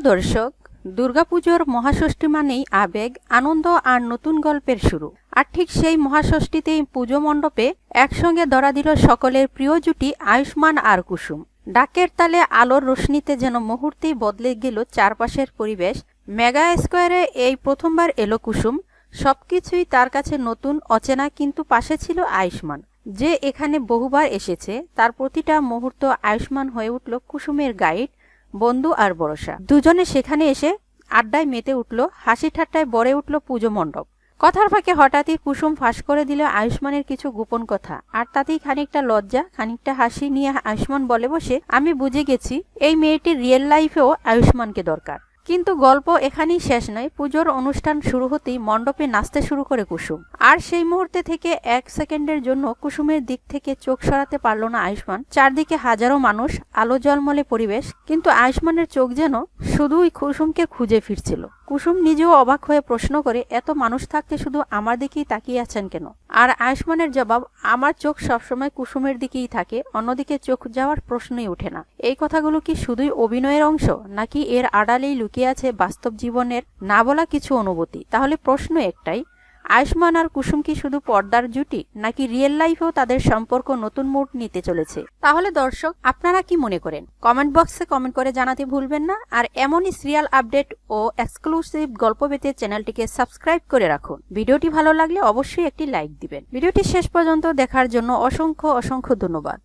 দর্শক, দুর্গাপুজোর মহাষষ্ঠী মানেই আবেগ, আনন্দ আর নতুন গল্পের শুরু। আর ঠিক সেই মহাষষ্ঠীতেই পুজো মণ্ডপে একসঙ্গে ধরা দিল সকলের প্রিয় জুটি আয়ুষ্মান আর কুসুম। ডাকের তালে আলোর রোশনিতে যেন মুহূর্তেই বদলে গেল চারপাশের পরিবেশ। মেগা স্কোয়ারে এই প্রথমবার এলো কুসুম। সবকিছুই তার কাছে নতুন, অচেনা, কিন্তু পাশে ছিল আয়ুষ্মান, যে এখানে বহুবার এসেছে। তার প্রতিটা মুহূর্ত আয়ুষ্মান হয়ে উঠল কুসুমের গাইড, বন্ধু আর ভরসা। দুজনে সেখানে এসে আড্ডায় মেতে উঠল, হাসি ঠাট্টায় ভরে উঠল পুজো মণ্ডপ। কথার ফাঁকে হঠাৎই কুসুম ফাঁস করে দিল আয়ুষ্মানের কিছু গোপন কথা, আর তাতেই খানিকটা লজ্জা, খানিকটা হাসি নিয়ে আয়ুষ্মান বলে বসে, আমি বুঝে গেছি এই মেয়েটির রিয়েল লাইফেও আয়ুষ্মানকে দরকার। কিন্তু গল্প এখানেই শেষ নয়। পুজোর অনুষ্ঠান শুরু হতেই মণ্ডপে নাচতে শুরু করে কুসুম। আর সেই মুহূর্তে থেকে এক সেকেন্ডের জন্য কুসুমের দিক থেকে চোখ সরাতে পারল না আয়ুষ্মান। চারদিকে হাজারো মানুষ, আলো জলমলে পরিবেশ, কিন্তু আয়ুষ্মানের চোখ যেন শুধুই কুসুমকে খুঁজে ফিরছিল। কুসুম নিজেও অবাক হয়ে প্রশ্ন করে, এত মানুষ থাকতে শুধু আমার দিকেই তাকিয়ে আছেন কেন? আর আয়ুষ্মানের জবাব, আমার চোখ সবসময় কুসুমের দিকেই থাকে, অন্যদিকে চোখ যাওয়ার প্রশ্নই ওঠে না। এই কথাগুলো কি শুধুই অভিনয়ের অংশ, নাকি এর আড়ালেই লুকিয়ে আছে বাস্তব জীবনের না বলা কিছু অনুভূতি? তাহলে প্রশ্ন একটাই, আয়ুষ্মান আর কুসুম কি শুধু পর্দার জুটি, নাকি রিয়েল লাইফেও তাদের সম্পর্ক নতুন মোড় নিতে চলেছে? তাহলে দর্শক, আপনারা কি মনে করেন? কমেন্ট বক্সে কমেন্ট করে জানাতে ভুলবেন না। আর এমনই সিরিয়াল আপডেট ও এক্সক্লুসিভ গল্প পেতে চ্যানেলটিকে সাবস্ক্রাইব করে রাখুন। ভিডিওটি ভালো লাগলে অবশ্যই একটি লাইক দিবেন। ভিডিওটি শেষ পর্যন্ত দেখার জন্য অসংখ্য ধন্যবাদ।